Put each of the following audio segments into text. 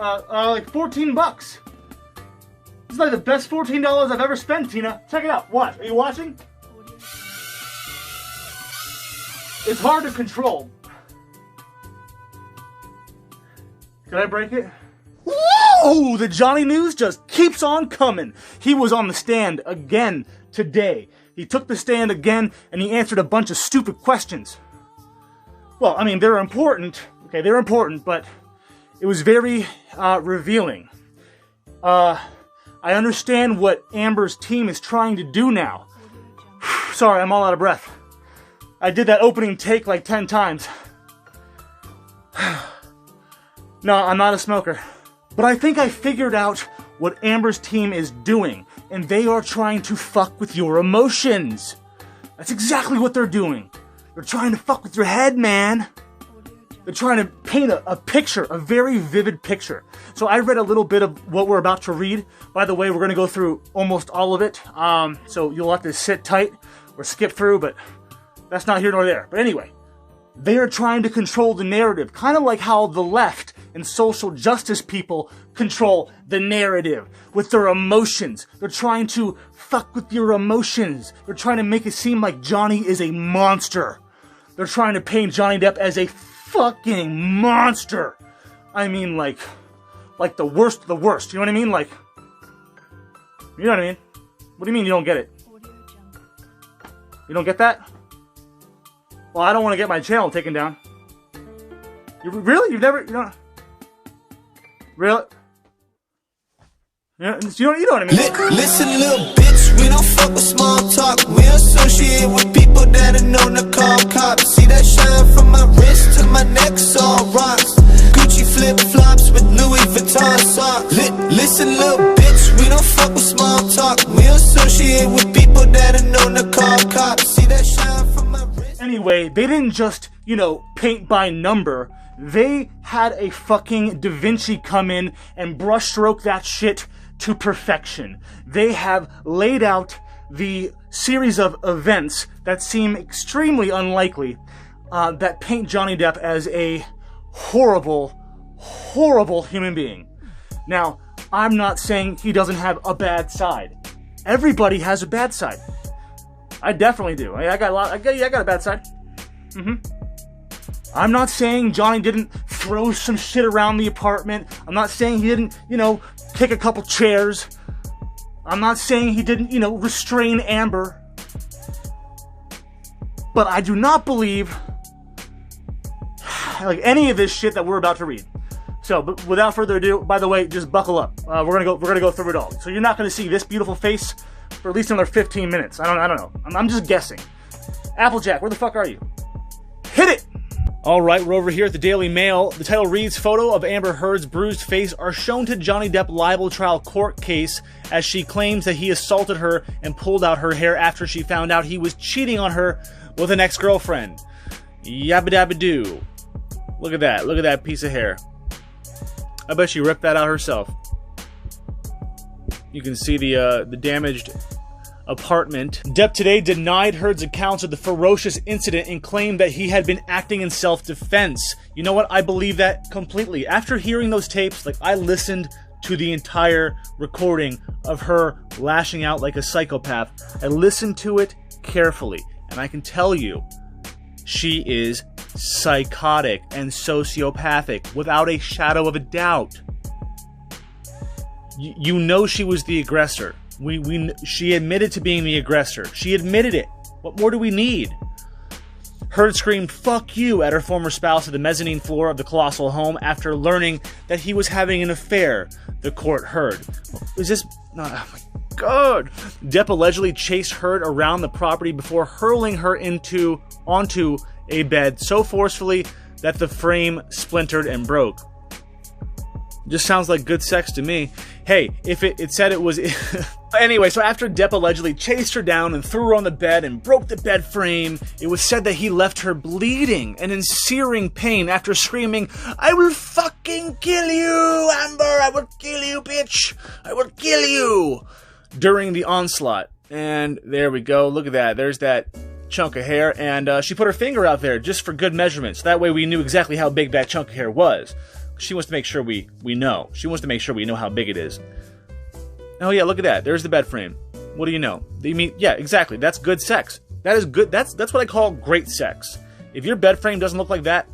like $14. This is like the best $14 I've ever spent, Tina. Check it out. Watch. Are you watching? It's hard to control. Did I break it? Whoa! The Johnny news just keeps on coming. He was on the stand again today. He took the stand again and he answered a bunch of stupid questions. Well, I mean, they're important. Okay, they're important, but it was very revealing. I understand what Amber's team is trying to do now. Sorry, I'm all out of breath. I did that opening take like 10 times. No, I'm not a smoker. But I think I figured out what Amber's team is doing, and they are trying to fuck with your emotions. That's exactly what they're doing. They're trying to fuck with your head, man. They're trying to paint a picture, a very vivid picture. So I read a little bit of what we're about to read. By the way, we're going to go through almost all of it. So you'll have to sit tight or skip through, but that's not here nor there. But anyway, they are trying to control the narrative, kind of like how the left and social justice people control the narrative with their emotions. They're trying to fuck with your emotions. They're trying to make it seem like Johnny is a monster. They're trying to paint Johnny Depp as a fucking monster. I mean, like the worst of the worst. You know what I mean? Like, you know what I mean? What do you mean you don't get it? You don't get that? Well, I don't want to get my channel taken down. Really? You've never, you know? Really? Yeah, you know what I mean? Listen, little bitch, we don't fuck with small talk. We associate with people that are known to call cops. See that shine from my wrist to my neck, all rocks. Gucci flip-flops with Louis Vuitton socks. Listen, little bitch, we don't fuck with small talk. We associate with people that are known to call cops. See that shine from my wrist. Anyway, they didn't just, you know, paint by number. They had a fucking Da Vinci come in and brushstroke that shit to perfection. They have laid out the series of events that seem extremely unlikely, that paint Johnny Depp as a horrible, horrible human being. Now, I'm not saying he doesn't have a bad side. Everybody has a bad side. I definitely do. I got a bad side. I'm not saying Johnny didn't throw some shit around the apartment. I'm not saying he didn't, you know, kick a couple chairs. I'm not saying he didn't, you know, restrain Amber. But I do not believe like any of this shit that we're about to read. So, but without further ado, by the way, just buckle up. We're gonna go through it all. So you're not gonna see this beautiful face for at least another 15 minutes. I don't know. I'm just guessing. Applejack, where the fuck are you? Hit it! Alright, we're over here at the Daily Mail. The title reads, photo of Amber Heard's bruised face are shown to Johnny Depp libel trial court case as she claims that he assaulted her and pulled out her hair after she found out he was cheating on her with an ex-girlfriend. Yabba dabba doo. Look at that piece of hair. I bet she ripped that out herself. You can see the damaged apartment. Depp today denied Heard's accounts of the ferocious incident and claimed that he had been acting in self-defense. You know what? I believe that completely. After hearing those tapes, like, I listened to the entire recording of her lashing out like a psychopath. I listened to it carefully, and I can tell you, she is psychotic and sociopathic without a shadow of a doubt. You know she was the aggressor. She admitted to being the aggressor. She admitted it. What more do we need? Heard screamed, "Fuck you," at her former spouse at the mezzanine floor of the colossal home after learning that he was having an affair, the court heard. Is this... Oh my God. Depp allegedly chased Heard around the property before hurling her onto a bed so forcefully that the frame splintered and broke. Just sounds like good sex to me. Hey, if it said it was... Anyway, so after Depp allegedly chased her down and threw her on the bed and broke the bed frame, it was said that he left her bleeding and in searing pain after screaming, "I will fucking kill you, Amber! I will kill you, bitch! I will kill you!" during the onslaught. And there we go. Look at that. There's that chunk of hair. And she put her finger out there just for good measurement. So that way we knew exactly how big that chunk of hair was. She wants to make sure we know. She wants to make sure we know how big it is. Oh yeah, look at that. There's the bed frame. What do you know? You mean, yeah, exactly. That's good sex. That is good. That's what I call great sex. If your bed frame doesn't look like that,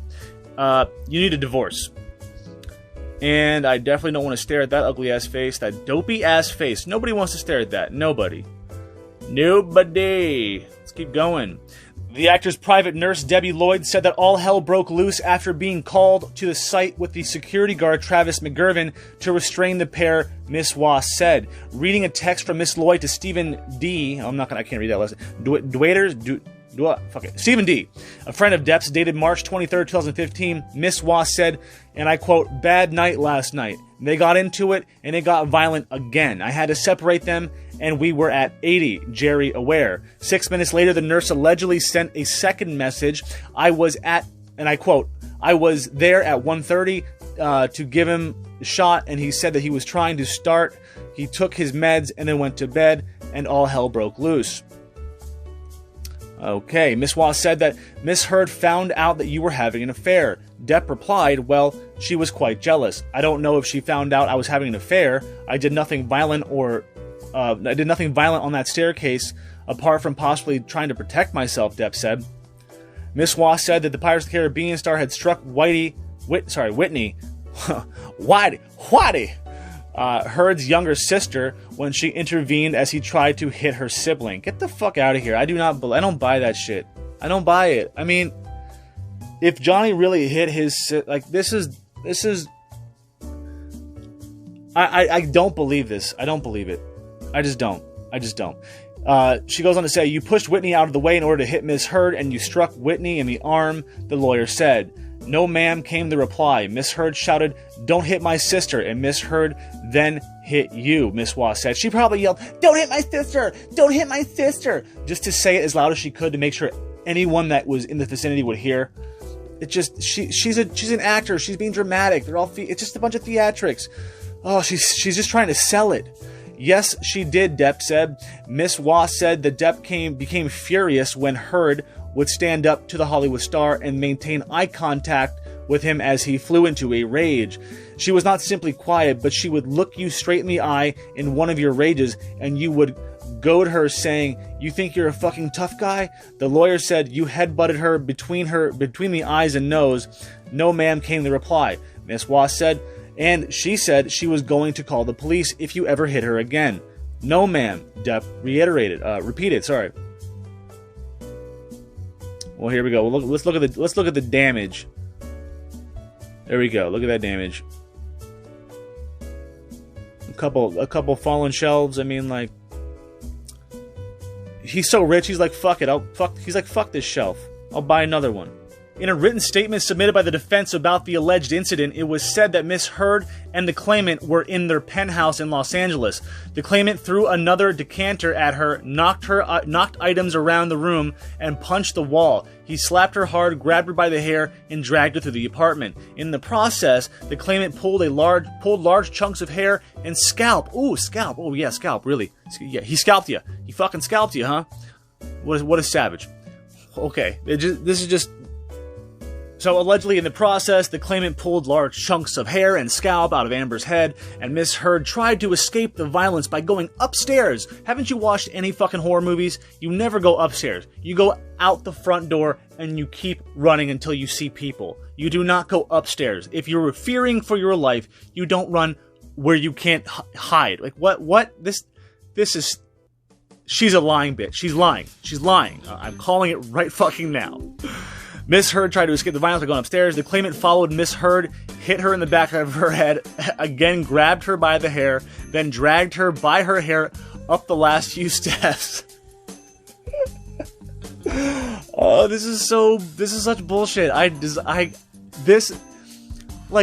you need a divorce. And I definitely don't want to stare at that ugly ass face, that dopey ass face. Nobody wants to stare at that. Nobody. Let's keep going. The actor's private nurse, Debbie Lloyd, said that all hell broke loose after being called to the site with the security guard, Travis McGurvin, to restrain the pair, Miss Wass said. Reading a text from Miss Lloyd to Stephen D. I can't read that last name. Stephen D., a friend of Depp's, dated March 23, 2015, Miss Wass said, and I quote, "Bad night last night. They got into it, and it got violent again. I had to separate them, and we were at 80, Jerry aware. 6 minutes later, the nurse allegedly sent a second message. I was at, and I quote, I was there at 1:30 to give him a shot, and he said that he was trying to start. He took his meds and then went to bed, and all hell broke loose." Okay, Miss Wass said that Miss Heard found out that you were having an affair. Depp replied, well, she was quite jealous. I don't know if she found out I was having an affair. I did nothing violent on that staircase apart from possibly trying to protect myself, Depp said. Miss Wass said that the Pirates of the Caribbean star had struck Whitney, Heard's younger sister, when she intervened as he tried to hit her sibling. Get the fuck out of here. I don't buy that shit. I don't buy it. I mean, if Johnny really hit his, this is, I don't believe this. I don't believe it. I just don't. She goes on to say, you pushed Whitney out of the way in order to hit Miss Heard, and you struck Whitney in the arm, the lawyer said. No, ma'am, came the reply. Miss Heard shouted, don't hit my sister, and Miss Heard then hit you, Miss Wass said. She probably yelled, don't hit my sister! Don't hit my sister! Just to say it as loud as she could to make sure anyone that was in the vicinity would hear. It just, she's an actor. She's being dramatic. It's just a bunch of theatrics. Oh, she's just trying to sell it. Yes, she did, Depp said. Miss Wass said that Depp became furious when Heard would stand up to the Hollywood star and maintain eye contact with him as he flew into a rage. She was not simply quiet, but she would look you straight in the eye in one of your rages, and you would goad her saying, you think you're a fucking tough guy? The lawyer said you headbutted her between the eyes and nose. No, ma'am, came the reply. Miss Wass said, and she said she was going to call the police if you ever hit her again. No, ma'am, Depp repeated. Well, here we go. Let's look at the damage. There we go. Look at that damage. A couple fallen shelves. I mean, like, he's so rich. He's like, fuck it. He's like, fuck this shelf. I'll buy another one. In a written statement submitted by the defense about the alleged incident, it was said that Miss Heard and the claimant were in their penthouse in Los Angeles. The claimant threw another decanter at her, knocked items around the room, and punched the wall. He slapped her hard, grabbed her by the hair, and dragged her through the apartment. In the process, the claimant pulled large chunks of hair and scalp. Ooh, scalp. Oh yeah, scalp. Really? Yeah, he scalped you. He fucking scalped you, huh? What a savage. Okay, this is just. So allegedly in the process, the claimant pulled large chunks of hair and scalp out of Amber's head, and Miss Heard tried to escape the violence by going upstairs. Haven't you watched any fucking horror movies? You never go upstairs. You go out the front door and you keep running until you see people. You do not go upstairs. If you're fearing for your life, you don't run where you can't hide. Like what? This is... She's a lying bitch. She's lying. I'm calling it right fucking now. Miss Heard tried to escape the violence by going upstairs. The claimant followed Miss Heard, hit her in the back of her head, again grabbed her by the hair, then dragged her by her hair up the last few steps. Oh, this is such bullshit.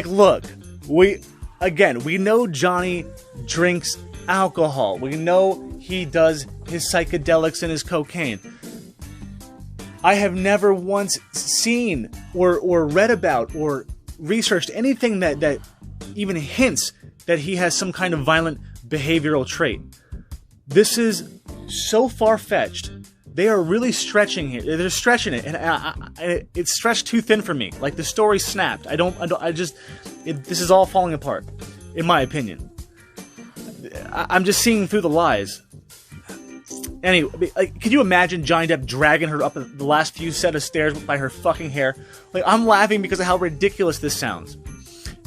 Look, we know Johnny drinks alcohol. We know he does his psychedelics and his cocaine. I have never once seen or read about or researched anything that even hints that he has some kind of violent behavioral trait. This is so far-fetched they are really stretching here. They're stretching it, and it's stretched too thin for me. Like, the story snapped. This is all falling apart, in my opinion. I'm just seeing through the lies. Anyway, like, could you imagine Johnny Depp dragging her up the last few set of stairs by her fucking hair? Like, I'm laughing because of how ridiculous this sounds.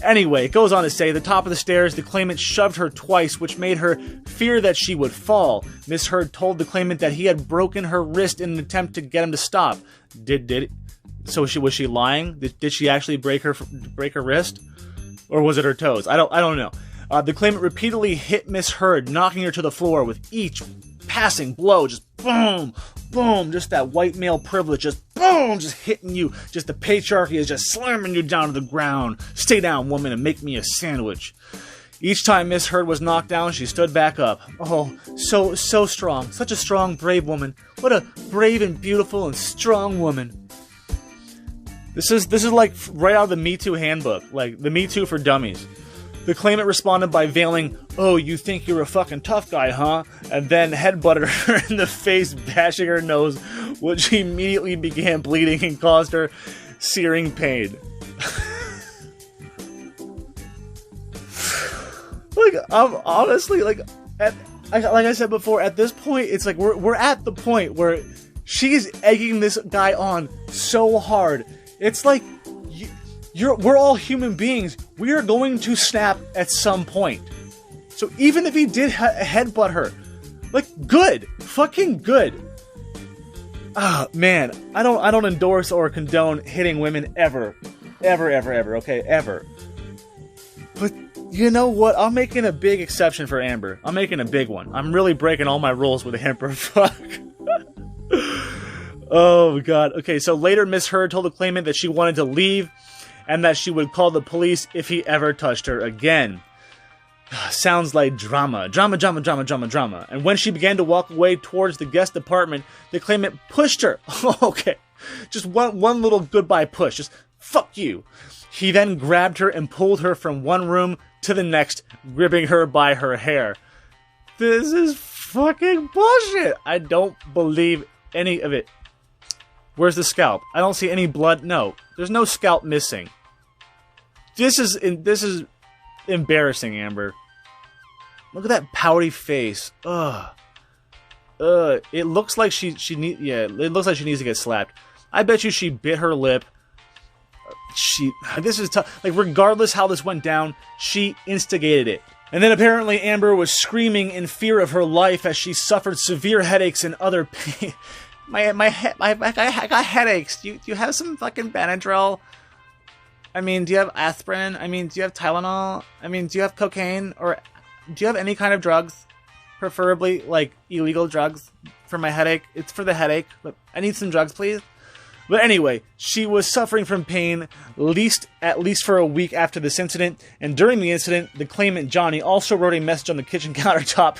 Anyway, it goes on to say, the top of the stairs, the claimant shoved her twice, which made her fear that she would fall. Miss Heard told the claimant that he had broken her wrist in an attempt to get him to stop. So was she lying? Did she actually break her wrist? Or was it her toes? I don't know. The claimant repeatedly hit Miss Heard, knocking her to the floor with each passing blow, just boom, boom, just that white male privilege, just boom, just hitting you, just the patriarchy is just slamming you down to the ground. Stay down, woman, and make me a sandwich. Each time Miss Heard was knocked down, she stood back up. Oh, so strong, such a strong, brave woman. What a brave and beautiful and strong woman. This is like right out of the Me Too handbook, like the Me Too for Dummies. The claimant responded by veiling, "Oh, you think you're a fucking tough guy, huh?" And then headbutted her in the face, bashing her nose, which immediately began bleeding and caused her searing pain. Like, I'm honestly, like I said before, at this point, it's like we're at the point where she's egging this guy on so hard. It's like, we're all human beings. We are going to snap at some point. So even if he did headbutt her, like, good, fucking good. Ah, man, I don't endorse or condone hitting women ever, okay, ever. But you know what? I'm making a big exception for Amber. I'm making a big one. I'm really breaking all my rules with Amber. Fuck. Oh god. Okay, so later Miss Heard told the claimant that she wanted to leave, and that she would call the police if he ever touched her again. Sounds like drama. Drama. And when she began to walk away towards the guest apartment, the claimant pushed her. Okay. Just one little goodbye push. Just, fuck you. He then grabbed her and pulled her from one room to the next, gripping her by her hair. This is fucking bullshit. I don't believe any of it. Where's the scalp? I don't see any blood. No, there's no scalp missing. This is embarrassing, Amber. Look at that pouty face. Ugh. It looks like it looks like she needs to get slapped. I bet you she bit her lip. This is tough. Like, regardless how this went down, she instigated it. And then apparently Amber was screaming in fear of her life as she suffered severe headaches and other pain. I got headaches. Do you have some fucking Benadryl? I mean, do you have aspirin? I mean, do you have Tylenol? I mean, do you have cocaine? Or do you have any kind of drugs? Preferably, like, illegal drugs for my headache. It's for the headache, but I need some drugs, please. But anyway, she was suffering from pain at least for a week after this incident, and during the incident, the claimant Johnny also wrote a message on the kitchen countertop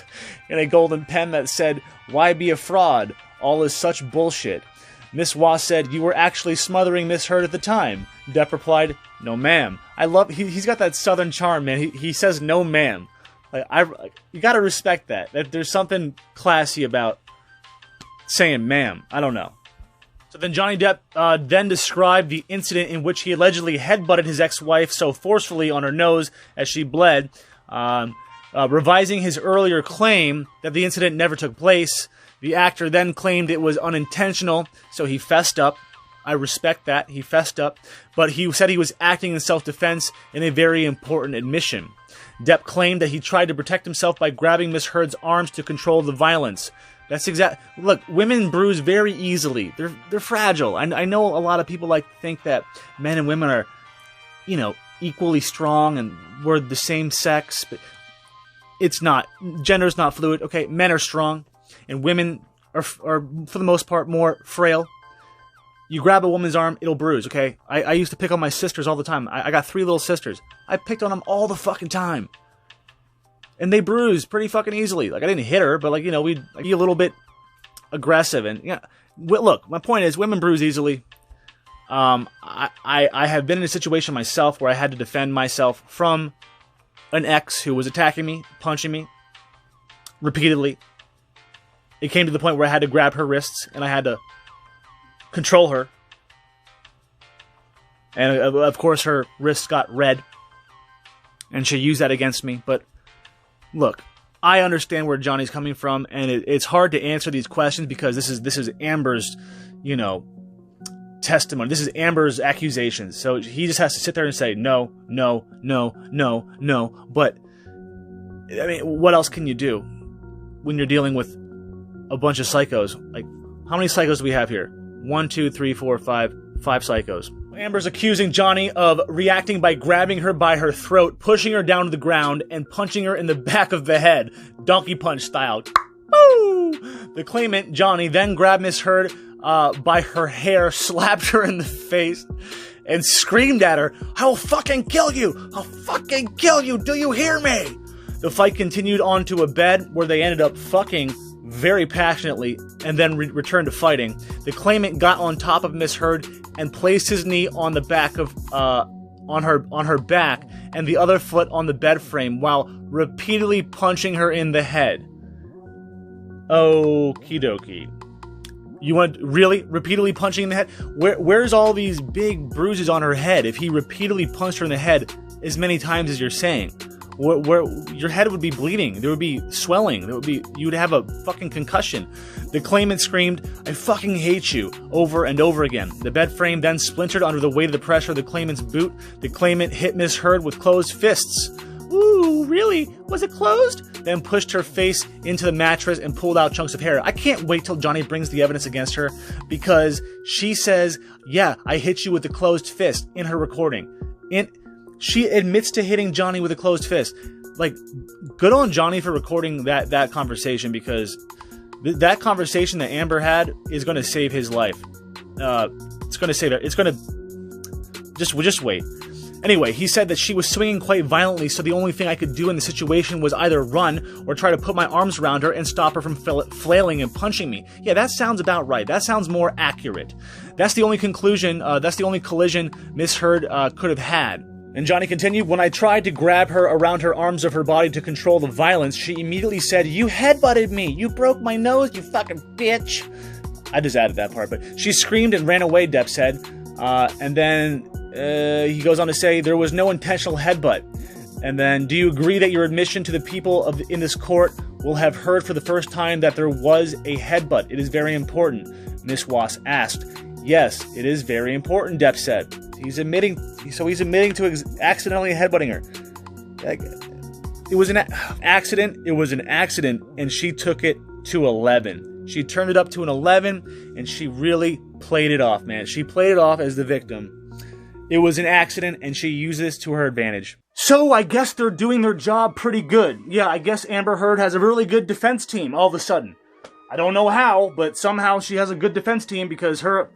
in a golden pen that said, "Why be a fraud? All is such bullshit." Miss Wah said, "You were actually smothering Miss Heard at the time." Depp replied, "No, ma'am." I love, he's got that southern charm, man. He says, "No, ma'am." Like, you gotta respect that. There's something classy about saying ma'am. I don't know. So then Johnny Depp then described the incident in which he allegedly headbutted his ex-wife so forcefully on her nose as she bled, revising his earlier claim that the incident never took place. The actor then claimed it was unintentional, so he fessed up. I respect that, he fessed up, but he said he was acting in self-defense in a very important admission. Depp claimed that he tried to protect himself by grabbing Miss Heard's arms to control the violence. That's look, women bruise very easily. They're fragile. I know a lot of people like to think that men and women are, equally strong and we're the same sex, but it's not. Gender's not fluid. Okay, men are strong, and women are for the most part more frail. You grab a woman's arm, it'll bruise, okay? I used to pick on my sisters all the time. I got 3 little sisters. I picked on them all the fucking time. And they bruise pretty fucking easily. Like, I didn't hit her, but, we'd be a little bit aggressive. And, look, my point is, women bruise easily. I have been in a situation myself where I had to defend myself from an ex who was attacking me, punching me, repeatedly. it came to the point where I had to grab her wrists and I had to control her. And of course her wrists got red. And she used that against me. But look, I understand where Johnny's coming from, and it's hard to answer these questions because this is Amber's, testimony. This is Amber's accusations. So he just has to sit there and say no, no, no, no, no. But I mean, what else can you do when you're dealing with a bunch of psychos? Like, how many psychos do we have here? 1, 2, 3, 4, 5 psychos. Amber's accusing Johnny of reacting by grabbing her by her throat, pushing her down to the ground, and punching her in the back of the head, donkey punch style. Woo! The claimant, Johnny, then grabbed Miss Heard by her hair, slapped her in the face, and screamed at her, "I will fucking kill you! I'll fucking kill you! Do you hear me?" The fight continued onto a bed where they ended up fucking very passionately and then returned to fighting. The claimant got on top of Miss Heard and placed his knee on the back of on her back and the other foot on the bed frame while repeatedly punching her in the head. Okie dokie. You want really repeatedly punching in the head? Where's all these big bruises on her head if he repeatedly punched her in the head as many times as you're saying? Where your head would be bleeding, there would be swelling, you would have a fucking concussion. The claimant screamed, "I fucking hate you," over and over again. The bed frame then splintered under the weight of the pressure of the claimant's boot. The claimant hit Miss Heard with closed fists. "Ooh, really? Was it closed?" Then pushed her face into the mattress and pulled out chunks of hair. I can't wait till Johnny brings the evidence against her because she says, "Yeah, I hit you with a closed fist" in her recording. She admits to hitting Johnny with a closed fist. Like, good on Johnny for recording that conversation because that conversation that Amber had is going to save his life. It's going to save it. It's going to... Just wait. Anyway, he said that she was swinging quite violently, so the only thing I could do in the situation was either run or try to put my arms around her and stop her from flailing and punching me. Yeah, that sounds about right. That sounds more accurate. That's the only conclusion, that's the only collision Miss Heard could have had. And Johnny continued, "When I tried to grab her around her arms of her body to control the violence, she immediately said, 'You headbutted me! You broke my nose, you fucking bitch!'" I just added that part, but she screamed and ran away, Depp said. And then he goes on to say, "There was no intentional headbutt." And then, "Do you agree that your admission to the people in this court will have heard for the first time that there was a headbutt? It is very important," Miss Wass asked. "Yes, it is very important," Depp said. He's admitting to accidentally headbutting her. It was an accident. It was an accident, and she took it to 11. She turned it up to an 11, and she really played it off, man. She played it off as the victim. It was an accident, and she used this to her advantage. So I guess they're doing their job pretty good. Yeah, I guess Amber Heard has a really good defense team all of a sudden. I don't know how, but somehow she has a good defense team because her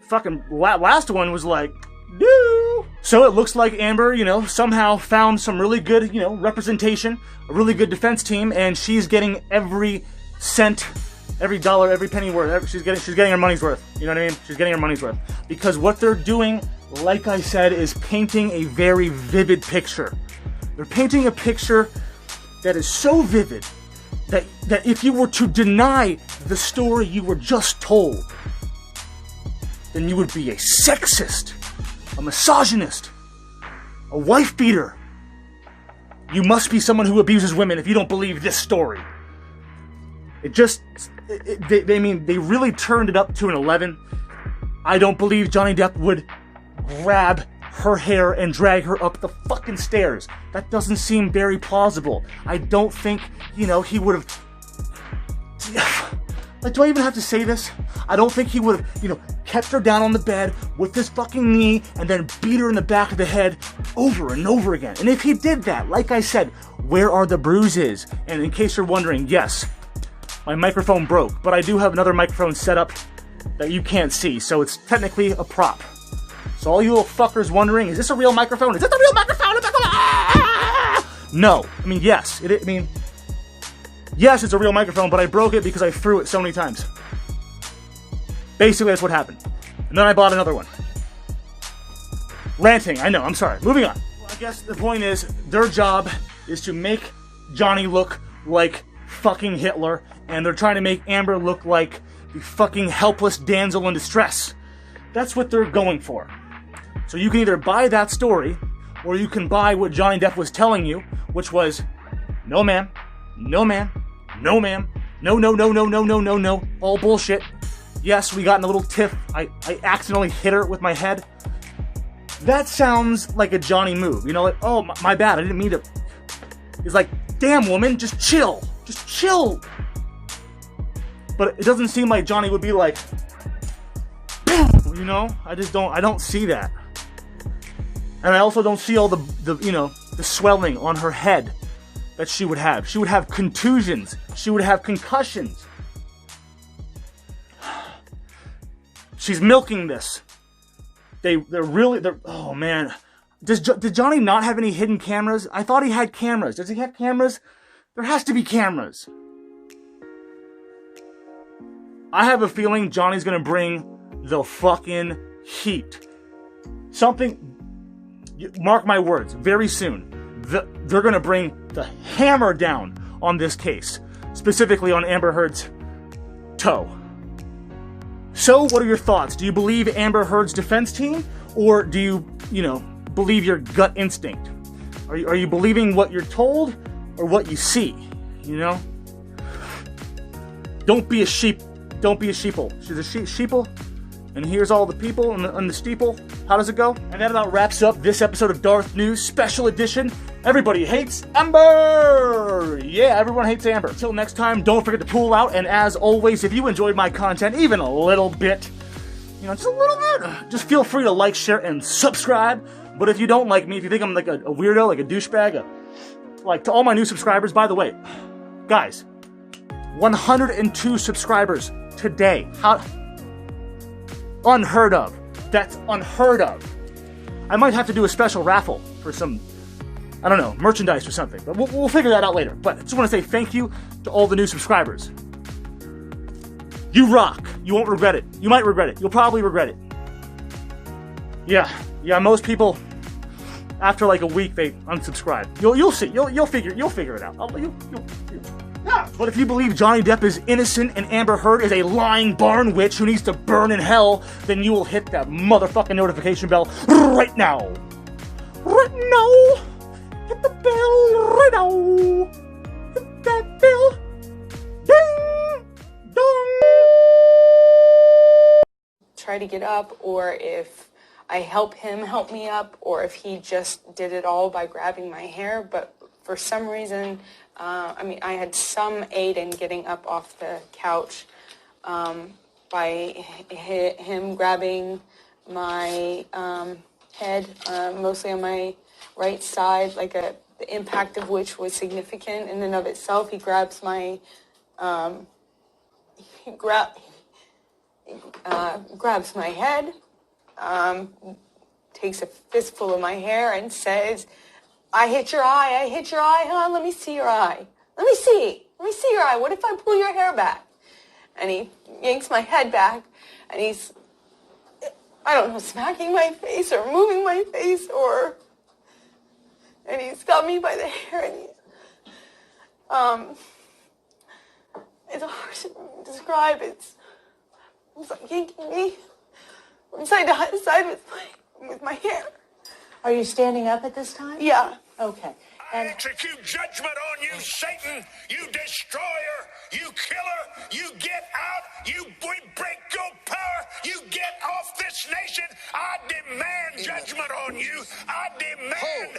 fucking last one was like, no. So it looks like Amber, somehow found some really good, representation, a really good defense team, and she's getting every cent, every dollar, every penny worth. She's getting her money's worth. You know what I mean? She's getting her money's worth. Because what they're doing, like I said, is painting a very vivid picture. They're painting a picture that is so vivid that if you were to deny the story you were just told, then you would be a sexist, a misogynist, a wife beater. You must be someone who abuses women if you don't believe this story. They really turned it up to an 11. I don't believe Johnny Depp would grab her hair and drag her up the fucking stairs. That doesn't seem very plausible. I don't think, he would have... Like, do I even have to say this? I don't think he would have, kept her down on the bed with his fucking knee and then beat her in the back of the head over and over again. And if he did that, like I said, where are the bruises? And in case you're wondering, yes, my microphone broke, but I do have another microphone set up that you can't see, so it's technically a prop. So all you little fuckers wondering, is this a real microphone? Is this a real microphone? No. I mean, yes. Yes, it's a real microphone, but I broke it because I threw it so many times. Basically, that's what happened. And then I bought another one. Ranting, I know, I'm sorry. Moving on. Well, I guess the point is, their job is to make Johnny look like fucking Hitler, and they're trying to make Amber look like the fucking helpless damsel in distress. That's what they're going for. So you can either buy that story, or you can buy what Johnny Depp was telling you, which was, no ma'am, no ma'am, no ma'am, no, no, no, no, no, no, no, no, all bullshit. Yes, we got in a little tiff. I accidentally hit her with my head. That sounds like a Johnny move. You know, like, oh, my bad, I didn't mean to. It's like, damn woman, just chill. Just chill. But it doesn't seem like Johnny would be like, you know? I don't see that. And I also don't see all the swelling on her head that she would have. She would have contusions. She would have concussions. She's milking this. They're oh man. Did Johnny not have any hidden cameras? I thought he had cameras. Does he have cameras? There has to be cameras. I have a feeling Johnny's gonna bring the fucking heat. Something, mark my words, very soon, they're gonna bring the hammer down on this case. Specifically on Amber Heard's toe. So, what are your thoughts? Do you believe Amber Heard's defense team? Or do you, believe your gut instinct? Are you believing what you're told or what you see? Don't be a sheep. Don't be a sheeple. She's a sheeple. And here's all the people on the steeple. How does it go? And that about wraps up this episode of DarthNews Special Edition. Everybody hates Amber! Yeah, everyone hates Amber. Until next time, don't forget to pull out. And as always, if you enjoyed my content even a little bit, just a little bit, just feel free to like, share, and subscribe. But if you don't like me, if you think I'm like a weirdo, like a douchebag, like to all my new subscribers, by the way, guys, 102 subscribers today. How? Unheard of. That's unheard of. I might have to do a special raffle for some, I don't know, merchandise or something. But we'll figure that out later. But I just want to say thank you to all the new subscribers. You rock. You won't regret it. You might regret it. You'll probably regret it. Yeah. Most people, after like a week, they unsubscribe. You'll see. You'll figure it out. Yeah. But if you believe Johnny Depp is innocent and Amber Heard is a lying barn witch who needs to burn in hell, then you will hit that motherfucking notification bell right now. Right now. Hit the bell right now. Hit that bell. Ding. Dong. Try to get up, or if I help him help me up, or if he just did it all by grabbing my hair. But for some reason, I had some aid in getting up off the couch by him grabbing my head, mostly on my right side, the impact of which was significant in and of itself. He grabs my, grabs my head, takes a fistful of my hair and says, I hit your eye, huh? Let me see your eye. Let me see your eye. What if I pull your hair back? And he yanks my head back, and he's, I don't know, smacking my face or moving my face, and he's got me by the hair, and it's hard to describe. It's like yanking me from side to side with my hair. Are you standing up at this time? Yeah. Okay. I execute judgment on you, Satan, you destroyer, you killer, you get out, we break your power, you get off this nation. I demand judgment on you. I demand